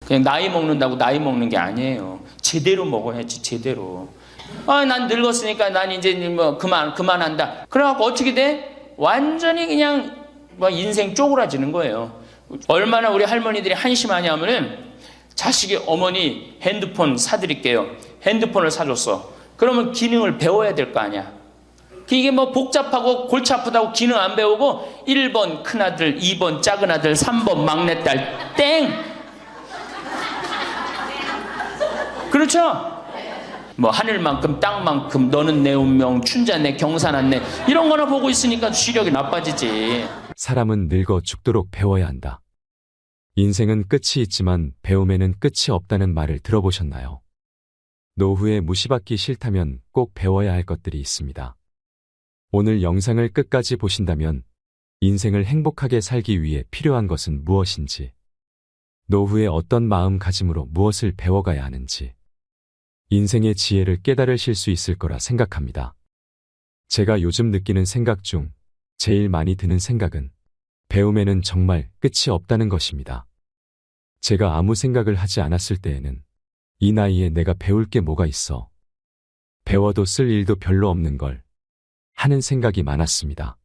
그냥 나이 먹는다고 나이 먹는 게 아니에요. 제대로 먹어야지, 제대로. 난 늙었으니까 난 이제 뭐 그만한다. 그래갖고 어떻게 돼? 완전히 그냥 뭐 인생 쪼그라지는 거예요. 얼마나 우리 할머니들이 한심하냐면은 자식이 어머니 핸드폰 사드릴게요. 핸드폰을 사줬어. 그러면 기능을 배워야 될 거 아니야. 이게 뭐 복잡하고 골치 아프다고 기능 안 배우고 1번 큰아들, 2번 작은아들, 3번 막내딸 땡! 그렇죠? 뭐 하늘만큼 땅만큼 너는 내 운명 춘자네 경사났네 이런 거나 보고 있으니까 시력이 나빠지지. 사람은 늙어 죽도록 배워야 한다. 인생은 끝이 있지만 배움에는 끝이 없다는 말을 들어보셨나요? 노후에 무시받기 싫다면 꼭 배워야 할 것들이 있습니다. 오늘 영상을 끝까지 보신다면 인생을 행복하게 살기 위해 필요한 것은 무엇인지, 노후에 어떤 마음가짐으로 무엇을 배워가야 하는지, 인생의 지혜를 깨달으실 수 있을 거라 생각합니다. 제가 요즘 느끼는 생각 중 제일 많이 드는 생각은 배움에는 정말 끝이 없다는 것입니다. 제가 아무 생각을 하지 않았을 때에는 이 나이에 내가 배울 게 뭐가 있어? 배워도 쓸 일도 별로 없는 걸 하는 생각이 많았습니다.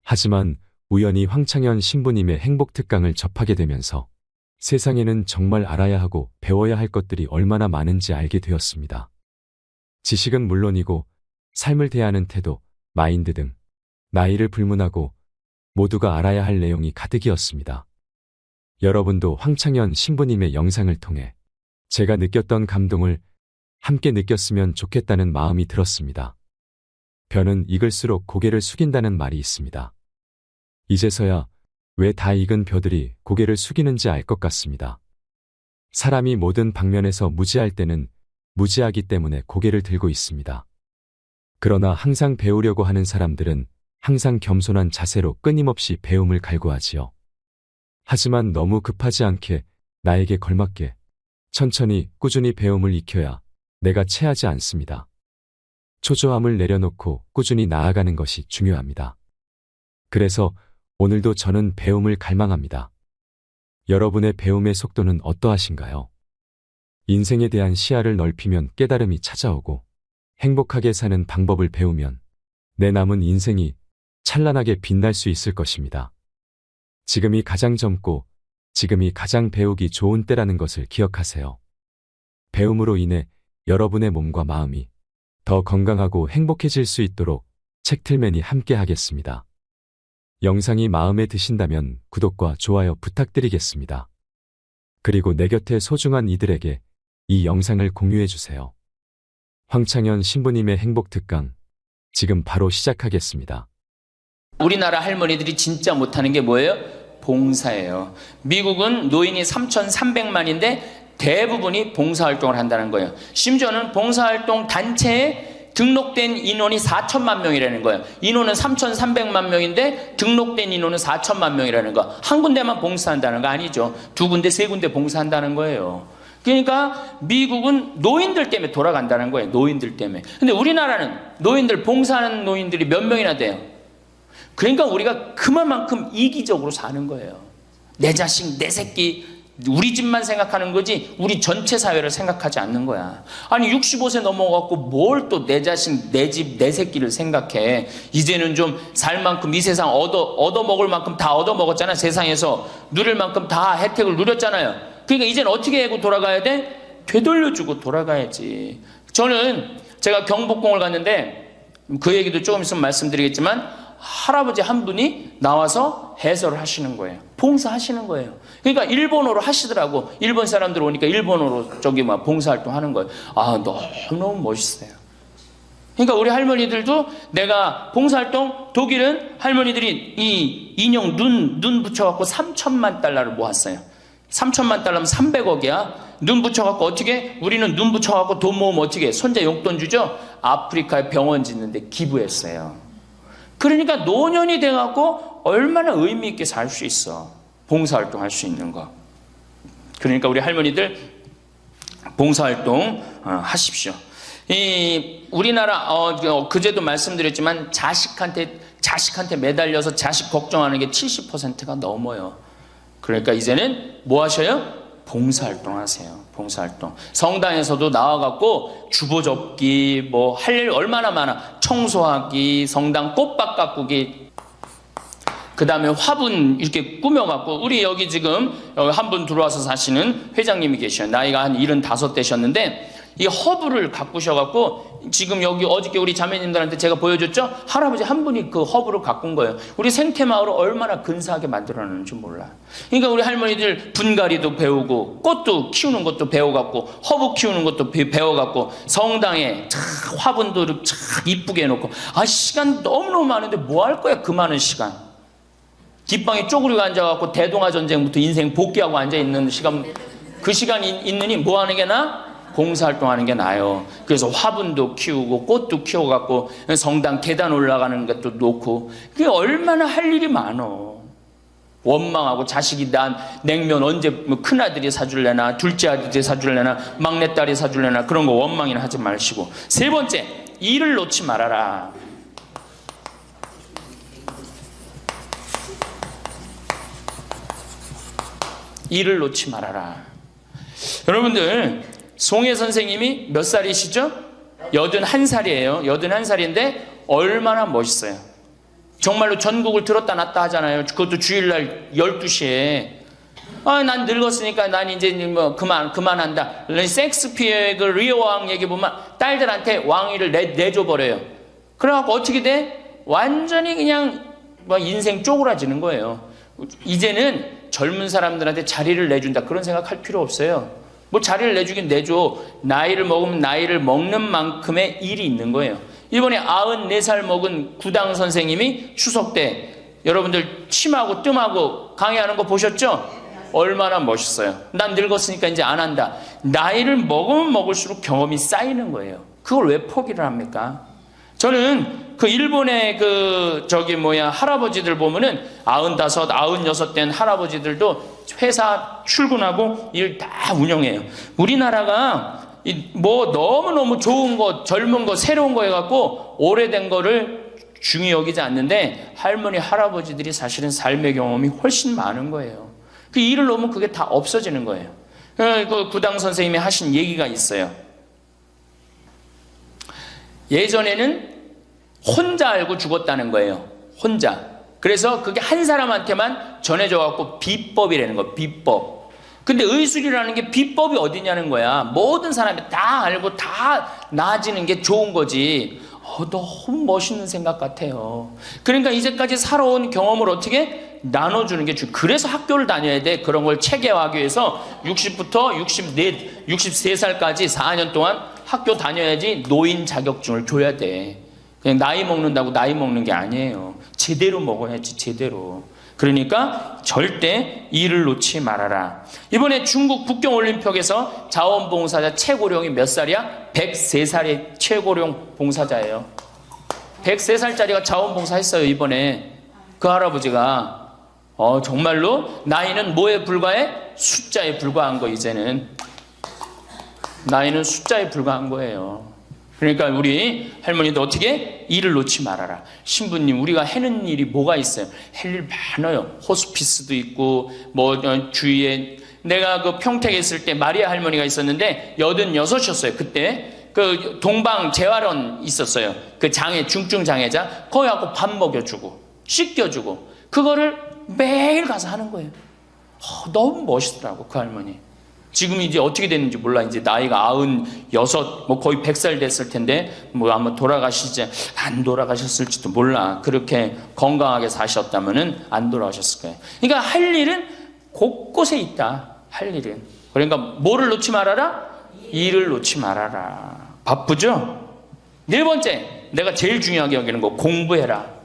하지만 우연히 황창현 신부님의 행복특강을 접하게 되면서 세상에는 정말 알아야 하고 배워야 할 것들이 얼마나 많은지 알게 되었습니다. 지식은 물론이고 삶을 대하는 태도, 마인드 등 나이를 불문하고 모두가 알아야 할 내용이 가득이었습니다. 여러분도 황창현 신부님의 영상을 통해 제가 느꼈던 감동을 함께 느꼈으면 좋겠다는 마음이 들었습니다. 벼는 익을수록 고개를 숙인다는 말이 있습니다. 이제서야 왜 다 익은 벼들이 고개를 숙이는지 알 것 같습니다. 사람이 모든 방면에서 무지할 때는 무지하기 때문에 고개를 들고 있습니다. 그러나 항상 배우려고 하는 사람들은 항상 겸손한 자세로 끊임없이 배움을 갈구하지요. 하지만 너무 급하지 않게 나에게 걸맞게 천천히 꾸준히 배움을 익혀야 내가 체하지 않습니다. 초조함을 내려놓고 꾸준히 나아가는 것이 중요합니다. 그래서 오늘도 저는 배움을 갈망합니다. 여러분의 배움의 속도는 어떠하신가요? 인생에 대한 시야를 넓히면 깨달음이 찾아오고 행복하게 사는 방법을 배우면 내 남은 인생이 찬란하게 빛날 수 있을 것입니다. 지금이 가장 젊고 지금이 가장 배우기 좋은 때라는 것을 기억하세요. 배움으로 인해 여러분의 몸과 마음이 더 건강하고 행복해질 수 있도록 책틀맨이 함께 하겠습니다. 영상이 마음에 드신다면 구독과 좋아요 부탁드리겠습니다. 그리고 내 곁에 소중한 이들에게 이 영상을 공유해주세요. 황창현 신부님의 행복특강 지금 바로 시작하겠습니다. 우리나라 할머니들이 진짜 못하는 게 뭐예요? 봉사예요. 미국은 노인이 3,300만인데 대부분이 봉사활동을 한다는 거예요. 심지어는 봉사활동 단체에 등록된 인원이 4천만 명이라는 거예요. 인원은 3,300만 명인데 등록된 인원은 4천만 명이라는 거. 한 군데만 봉사한다는 거 아니죠. 두 군데, 세 군데 봉사한다는 거예요. 그러니까 미국은 노인들 때문에 돌아간다는 거예요. 노인들 때문에. 근데 우리나라는 노인들, 봉사하는 노인들이 몇 명이나 돼요. 그러니까 우리가 그만큼 이기적으로 사는 거예요. 내 자식, 내 새끼, 우리 집만 생각하는 거지 우리 전체 사회를 생각하지 않는 거야. 아니 65세 넘어갖고 뭘 또 내 자식, 내 집, 내 새끼를 생각해. 이제는 좀 살 만큼 이 세상 얻어먹을 만큼 다 얻어먹었잖아. 세상에서 누릴 만큼 다 혜택을 누렸잖아요. 그러니까 이제는 어떻게 하고 돌아가야 돼? 되돌려주고 돌아가야지. 저는 제가 경복궁을 갔는데 그 얘기도 조금 있으면 말씀드리겠지만 할아버지 한 분이 나와서 해설을 하시는 거예요. 봉사하시는 거예요. 그러니까 일본어로 하시더라고. 일본 사람들 오니까 일본어로 저기 막 봉사활동 하는 거예요. 너무너무 멋있어요. 그러니까 우리 할머니들도 내가 봉사활동, 독일은 할머니들이 이 인형 눈 붙여갖고 3천만 달러를 모았어요. 3천만 달러면 300억이야. 눈 붙여갖고 어떻게? 우리는 눈 붙여갖고 돈 모으면 어떻게? 손자 용돈 주죠? 아프리카에 병원 짓는데 기부했어요. 그러니까 노년이 돼갖고 얼마나 의미 있게 살 수 있어. 봉사활동 할 수 있는 거. 그러니까 우리 할머니들 봉사활동 하십시오. 우리나라 그제도 말씀드렸지만 자식한테 매달려서 자식 걱정하는 게 70%가 넘어요. 그러니까 이제는 뭐 하셔요? 봉사활동 하세요. 봉사활동. 성당에서도 나와갖고 주보 접기, 뭐 할 일 얼마나 많아. 청소하기, 성당 꽃밭 가꾸기, 그 다음에 화분 이렇게 꾸며갖고, 우리 여기 지금 한 분 들어와서 사시는 회장님이 계셔요. 나이가 한 75 되셨는데, 이 허브를 가꾸셔갖고, 지금 여기 어저께 우리 자매님들한테 제가 보여줬죠? 할아버지 한 분이 그 허브를 가꾼 거예요. 우리 생태마을을 얼마나 근사하게 만들어놨는지 몰라. 그러니까 우리 할머니들 분갈이도 배우고, 꽃도 키우는 것도 배워갖고, 허브 키우는 것도 배워갖고, 성당에 화분도 이렇게 이쁘게 해놓고, 시간 너무너무 많은데 뭐 할 거야, 그 많은 시간. 뒷방에 쪼그리고 앉아갖고 대동아 전쟁부터 인생 복귀하고 앉아있는 시간, 그 시간이 있느니 뭐 하는 게 나아? 봉사활동 하는 게 나아요. 그래서 화분도 키우고 꽃도 키워갖고 성당 계단 올라가는 것도 놓고, 그게 얼마나 할 일이 많어. 원망하고 자식이 난 냉면 언제 뭐 큰아들이 사줄래나 둘째 아들이 사줄래나 막내딸이 사줄래나 그런 거 원망이나 하지 마시고. 세 번째, 일을 놓지 말아라. 일을 놓지 말아라. 여러분들, 송혜 선생님이 몇 살이시죠? 81살이에요. 81살인데 얼마나 멋있어요. 정말로 전국을 들었다 놨다 하잖아요. 그것도 주일날 12시에. 난 늙었으니까 난 이제 뭐 그만한다. 섹스피어의 그 리어 왕 얘기 보면 딸들한테 왕위를 내줘버려요. 그래갖고 어떻게 돼? 완전히 그냥 뭐 인생 쪼그라지는 거예요. 이제는 젊은 사람들한테 자리를 내준다, 그런 생각할 필요 없어요. 뭐 자리를 내주긴 내줘. 나이를 먹으면 나이를 먹는 만큼의 일이 있는 거예요. 이번에 94살 먹은 구당 선생님이 추석 때 여러분들 침하고 뜸하고 강의하는 거 보셨죠? 얼마나 멋있어요. 난 늙었으니까 이제 안 한다. 나이를 먹으면 먹을수록 경험이 쌓이는 거예요. 그걸 왜 포기를 합니까? 저는 그 일본의 할아버지들 보면은 95, 96 된 할아버지들도 회사 출근하고 일 다 운영해요. 우리나라가 뭐 너무너무 좋은 거, 젊은 거, 새로운 거 해갖고 오래된 거를 중히 여기지 않는데, 할머니, 할아버지들이 사실은 삶의 경험이 훨씬 많은 거예요. 그 일을 놓으면 그게 다 없어지는 거예요. 그 구당 선생님이 하신 얘기가 있어요. 예전에는 혼자 알고 죽었다는 거예요. 혼자. 그래서 그게 한 사람한테만 전해져갖고 비법이라는 거, 비법. 근데 의술이라는 게 비법이 어디냐는 거야. 모든 사람이 다 알고 다 나아지는 게 좋은 거지. 너무 멋있는 생각 같아요. 그러니까 이제까지 살아온 경험을 어떻게 나눠주는 게 중요해. 그래서 학교를 다녀야 돼. 그런 걸 체계화하기 위해서 60부터 63살까지 4년 동안 학교 다녀야지 노인 자격증을 줘야 돼. 그냥 나이 먹는다고 나이 먹는 게 아니에요. 제대로 먹어야지, 제대로. 그러니까 절대 일을 놓지 말아라. 이번에 중국 북경올림픽에서 자원봉사자 최고령이 몇 살이야? 103살의 최고령 봉사자예요. 103살짜리가 자원봉사 했어요, 이번에. 그 할아버지가. 정말로 나이는 뭐에 불과해? 숫자에 불과한 거, 이제는. 나이는 숫자에 불과한 거예요. 그러니까 우리 할머니도 어떻게? 일을 놓지 말아라. 신부님, 우리가 해는 일이 뭐가 있어요? 할 일 많아요. 호스피스도 있고, 주위에. 내가 그 평택에 있을 때 마리아 할머니가 있었는데 86이었어요. 그때 그 동방 재활원 있었어요. 그 중증 장애자. 거기 가고 밥 먹여주고 씻겨주고 그거를 매일 가서 하는 거예요. 너무 멋있더라고, 그 할머니. 지금 이제 어떻게 됐는지 몰라. 이제 나이가 96, 뭐 거의 100살 됐을 텐데, 뭐 아마 안 돌아가셨을지도 몰라. 그렇게 건강하게 사셨다면은 안 돌아가셨을 거예요. 그러니까 할 일은 곳곳에 있다. 할 일은. 그러니까 뭐를 놓지 말아라? 일을 놓지 말아라. 바쁘죠? 네 번째, 내가 제일 중요하게 여기는 거, 공부해라.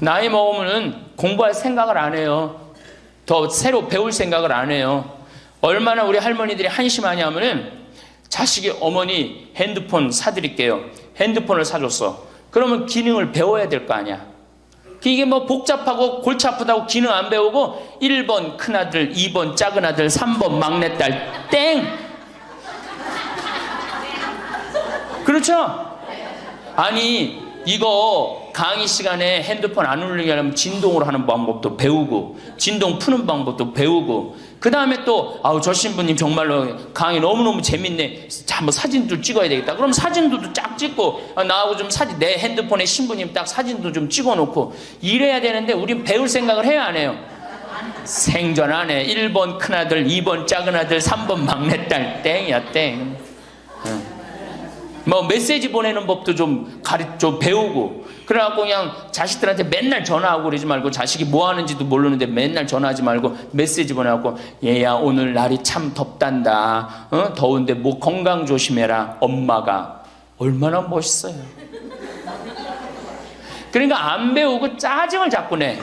나이 먹으면은 공부할 생각을 안 해요. 더 새로 배울 생각을 안 해요. 얼마나 우리 할머니들이 한심하냐면은 자식이 어머니 핸드폰 사드릴게요. 핸드폰을 사줬어. 그러면 기능을 배워야 될 거 아니야. 이게 뭐 복잡하고 골치 아프다고 기능 안 배우고 1번 큰아들, 2번 작은아들, 3번 막내딸 땡. 그렇죠? 아니 이거 강의 시간에 핸드폰 안 울리게 하려면 진동으로 하는 방법도 배우고, 진동 푸는 방법도 배우고, 그 다음에 또, 저 신부님 정말로 강의 너무너무 재밌네. 자, 뭐 사진도 찍어야 되겠다. 그럼 사진도 쫙 찍고, 나하고 좀 사진, 내 핸드폰에 신부님 딱 사진도 좀 찍어 놓고, 이래야 되는데, 우린 배울 생각을 해야 안 해요? 생전 안 해. 1번 큰아들, 2번 작은아들, 3번 막내딸, 땡이야, 땡. 뭐 메시지 보내는 법도 좀 배우고, 그래갖고 그냥 자식들한테 맨날 전화하고 그러지 말고, 자식이 뭐 하는지도 모르는데 맨날 전화하지 말고 메시지 보내갖고, 얘야 오늘 날이 참 덥단다, 더운데 뭐 건강 조심해라, 엄마가. 얼마나 멋있어요. 그러니까 안 배우고 짜증을 자꾸 내.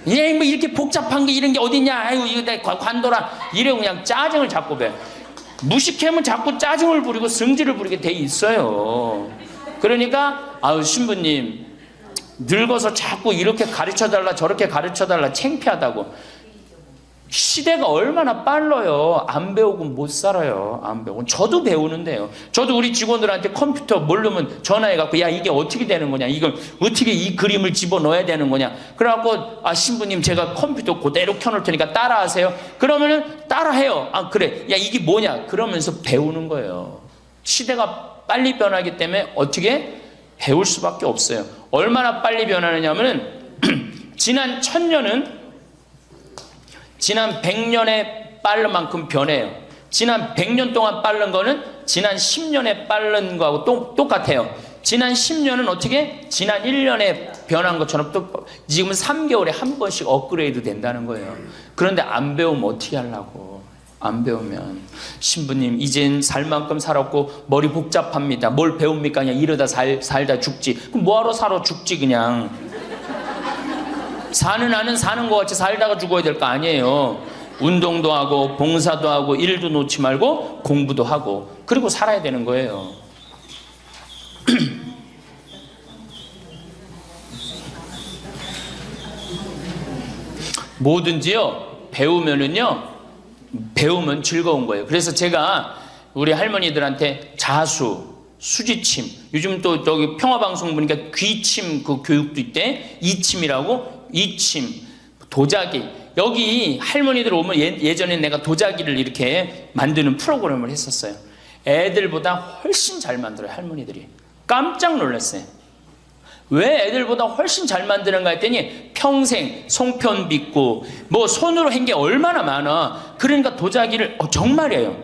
얘 뭐 이렇게 복잡한 게 이런 게 어딨냐, 아이고 이거 내 관둬라, 이래 그냥 짜증을 자꾸 배. 무식하면 자꾸 짜증을 부리고 성질을 부리게 돼 있어요. 그러니까 신부님 늙어서 자꾸 이렇게 가르쳐달라 저렇게 가르쳐달라 창피하다고. 시대가 얼마나 빨라요. 안 배우고 못 살아요. 안 배우고. 저도 배우는데요. 저도 우리 직원들한테 컴퓨터 모르면 전화해갖고, 야 이게 어떻게 되는 거냐, 이걸 어떻게 이 그림을 집어넣어야 되는 거냐. 그래갖고 신부님 제가 컴퓨터 그대로 켜놓을 테니까 따라하세요. 그러면은 따라해요. 그래, 야 이게 뭐냐, 그러면서 배우는 거예요. 시대가 빨리 변하기 때문에 어떻게 배울 수밖에 없어요. 얼마나 빨리 변하느냐면은 지난 1000년은 지난 100년에 빠른 만큼 변해요. 지난 100년 동안 빠른 거는 지난 10년에 빠른 거하고 똑같아요. 지난 10년은 어떻게? 지난 1년에 변한 것처럼 또 지금은 3개월에 한 번씩 업그레이드 된다는 거예요. 그런데 안 배우면 어떻게 하려고. 안 배우면. 신부님 이젠 살 만큼 살았고 머리 복잡합니다. 뭘 배웁니까? 그냥 이러다 살다 죽지. 그럼 뭐하러 살아 죽지 그냥. 사는 나는 사는 것 같이 살다가 죽어야 될 거 아니에요. 운동도 하고 봉사도 하고 일도 놓지 말고 공부도 하고 그리고 살아야 되는 거예요. 뭐든지요 배우면 즐거운 거예요. 그래서 제가 우리 할머니들한테 자수, 수지침, 요즘 또 저기 평화방송 보니까 귀침 그 교육도 있대. 이침이라고. 이침, 도자기. 여기 할머니들 오면 예전에 내가 도자기를 이렇게 만드는 프로그램을 했었어요. 애들보다 훨씬 잘 만들어요. 할머니들이. 깜짝 놀랐어요. 왜 애들보다 훨씬 잘 만드는가 했더니 평생 송편 빚고 뭐 손으로 한 게 얼마나 많아. 그러니까 도자기를 정말이에요.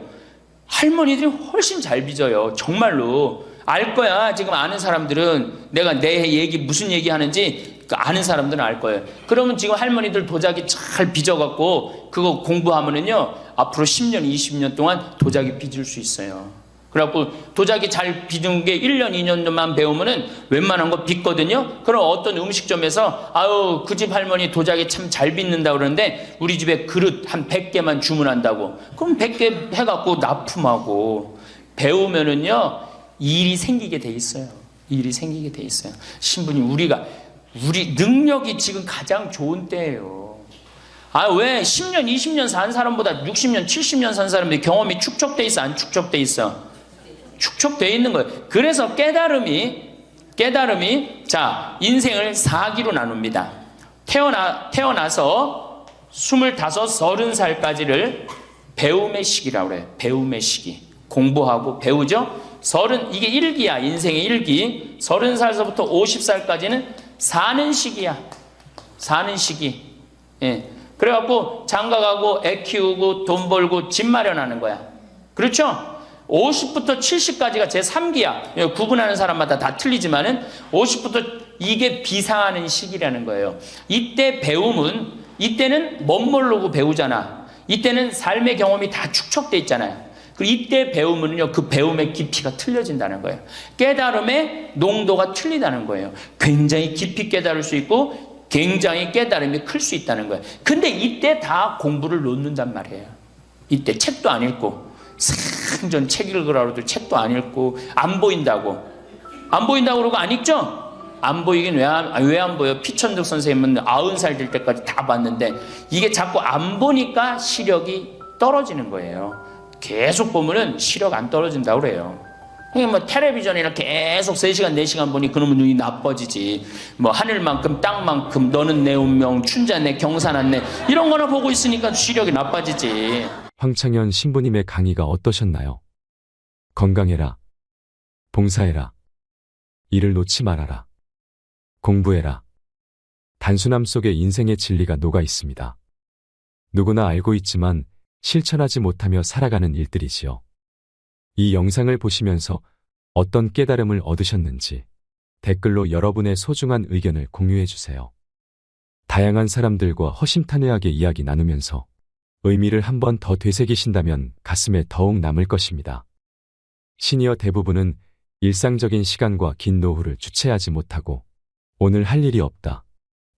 할머니들이 훨씬 잘 빚어요. 정말로. 알 거야. 지금 아는 사람들은 내가 내 얘기 무슨 얘기 하는지 아는 사람들은 알 거예요. 그러면 지금 할머니들 도자기 잘 빚어갖고 그거 공부하면은요 앞으로 10년 20년 동안 도자기 빚을 수 있어요. 그래갖고 도자기 잘 빚은 게 1년 2년만 배우면은 웬만한 거 빚거든요. 그럼 어떤 음식점에서 그 집 할머니 도자기 참 잘 빚는다 그러는데 우리 집에 그릇 한 100개만 주문한다고. 그럼 100개 해갖고 납품하고. 배우면은요 일이 생기게 돼 있어요. 일이 생기게 돼 있어요. 신부님 우리 능력이 지금 가장 좋은 때예요. 왜 10년 20년 산 사람보다 60년 70년 산 사람들이 경험이 축적돼 있어 안 축적돼 있어? 축적돼 있는 거예요. 그래서 깨달음이 자 인생을 4기로 나눕니다. 태어나서 25, 30살까지를 배움의 시기라고 그래요. 배움의 시기. 공부하고 배우죠. 이게 1기야. 인생의 1기. 30살서부터 50살까지는 사는 시기야. 사는 시기. 예. 그래갖고 장가가고 애 키우고 돈 벌고 집 마련하는 거야. 그렇죠? 50부터 70까지가 제 3기야. 구분하는 사람마다 다 틀리지만은 50부터 이게 비상하는 시기라는 거예요. 이때 이때는 멋모르고 배우잖아. 이때는 삶의 경험이 다 축적돼 있잖아요. 그리고 이때 배우면요, 그 배움의 깊이가 틀려진다는 거예요. 깨달음의 농도가 틀리다는 거예요. 굉장히 깊이 깨달을 수 있고 굉장히 깨달음이 클 수 있다는 거예요. 근데 이때 다 공부를 놓는단 말이에요. 이때 책도 안 읽고 생전 책 읽으라고 해도 책도 안 읽고 안 보인다고 그러고 안 읽죠? 안 보이긴 왜 안 보여? 피천득 선생님은 90살 될 때까지 다 봤는데 이게 자꾸 안 보니까 시력이 떨어지는 거예요. 계속 보면은 시력 안 떨어진다고 그래요. 이게 뭐 텔레비전이나 계속 3시간, 4시간 보니 그놈의 눈이 나빠지지. 뭐 하늘만큼 땅만큼 너는 내 운명, 춘자 내 경사난 내 이런 거나 보고 있으니까 시력이 나빠지지. 황창현 신부님의 강의가 어떠셨나요? 건강해라. 봉사해라. 일을 놓지 말아라. 공부해라. 단순함 속에 인생의 진리가 녹아 있습니다. 누구나 알고 있지만 실천하지 못하며 살아가는 일들이지요. 이 영상을 보시면서 어떤 깨달음을 얻으셨는지 댓글로 여러분의 소중한 의견을 공유해 주세요. 다양한 사람들과 허심탄회하게 이야기 나누면서 의미를 한 번 더 되새기신다면 가슴에 더욱 남을 것입니다. 시니어 대부분은 일상적인 시간과 긴 노후를 주체하지 못하고 오늘 할 일이 없다.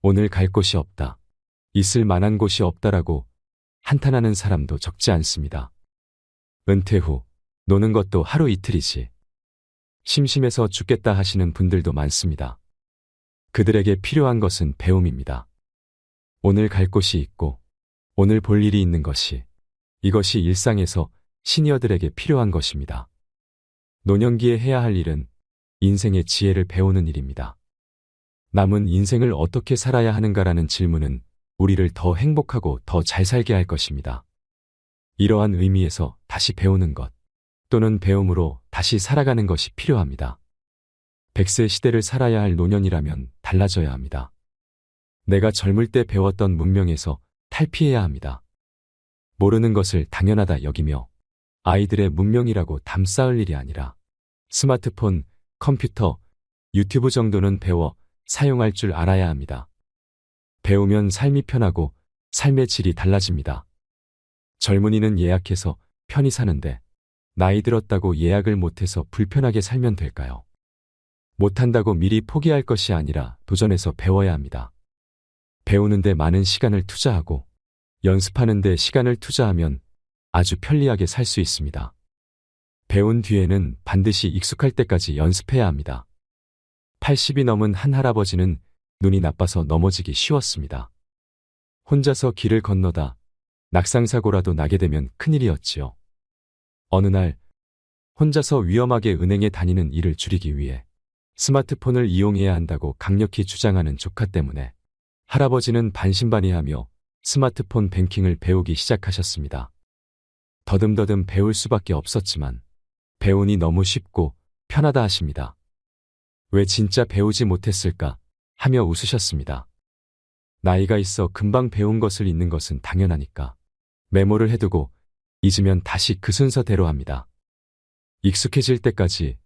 오늘 갈 곳이 없다. 있을 만한 곳이 없다라고 한탄하는 사람도 적지 않습니다. 은퇴 후 노는 것도 하루 이틀이지. 심심해서 죽겠다 하시는 분들도 많습니다. 그들에게 필요한 것은 배움입니다. 오늘 갈 곳이 있고 오늘 볼 일이 있는 것이 이것이 일상에서 시니어들에게 필요한 것입니다. 노년기에 해야 할 일은 인생의 지혜를 배우는 일입니다. 남은 인생을 어떻게 살아야 하는가라는 질문은 우리를 더 행복하고 더 잘 살게 할 것입니다. 이러한 의미에서 다시 배우는 것 또는 배움으로 다시 살아가는 것이 필요합니다. 100세 시대를 살아야 할 노년이라면 달라져야 합니다. 내가 젊을 때 배웠던 문명에서 탈피해야 합니다. 모르는 것을 당연하다 여기며 아이들의 문명이라고 담쌓을 일이 아니라 스마트폰, 컴퓨터, 유튜브 정도는 배워 사용할 줄 알아야 합니다. 배우면 삶이 편하고 삶의 질이 달라집니다. 젊은이는 예약해서 편히 사는데 나이 들었다고 예약을 못해서 불편하게 살면 될까요? 못한다고 미리 포기할 것이 아니라 도전해서 배워야 합니다. 배우는데 많은 시간을 투자하고 연습하는데 시간을 투자하면 아주 편리하게 살 수 있습니다. 배운 뒤에는 반드시 익숙할 때까지 연습해야 합니다. 80이 넘은 한 할아버지는 눈이 나빠서 넘어지기 쉬웠습니다. 혼자서 길을 건너다 낙상사고라도 나게 되면 큰일이었지요. 어느 날 혼자서 위험하게 은행에 다니는 일을 줄이기 위해 스마트폰을 이용해야 한다고 강력히 주장하는 조카 때문에 할아버지는 반신반의하며 스마트폰 뱅킹을 배우기 시작하셨습니다. 더듬더듬 배울 수밖에 없었지만 배우니 너무 쉽고 편하다 하십니다. 왜 진짜 배우지 못했을까 하며 웃으셨습니다. 나이가 있어 금방 배운 것을 잊는 것은 당연하니까 메모를 해두고 잊으면 다시 그 순서대로 합니다. 익숙해질 때까지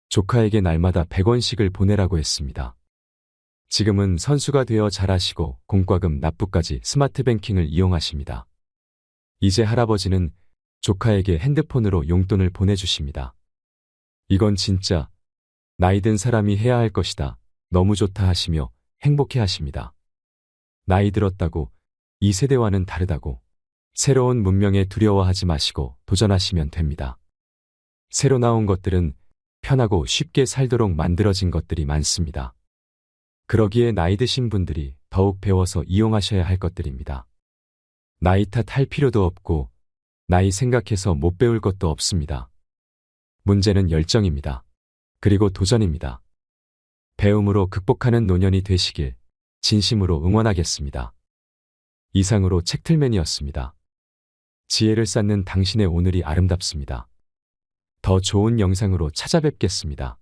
조카에게 날마다 100원씩을 보내라고 했습니다. 지금은 선수가 되어 잘하시고 공과금 납부까지 스마트 뱅킹을 이용하십니다. 이제 할아버지는 조카에게 핸드폰으로 용돈을 보내주십니다. 이건 진짜 나이 든 사람이 해야 할 것이다. 너무 좋다 하시며 행복해 하십니다. 나이 들었다고 이 세대와는 다르다고 새로운 문명에 두려워하지 마시고 도전하시면 됩니다. 새로 나온 것들은 편하고 쉽게 살도록 만들어진 것들이 많습니다. 그러기에 나이 드신 분들이 더욱 배워서 이용하셔야 할 것들입니다. 나이 탓할 필요도 없고 나이 생각해서 못 배울 것도 없습니다. 문제는 열정입니다. 그리고 도전입니다. 배움으로 극복하는 노년이 되시길 진심으로 응원하겠습니다. 이상으로 책틀맨이었습니다. 지혜를 쌓는 당신의 오늘이 아름답습니다. 더 좋은 영상으로 찾아뵙겠습니다.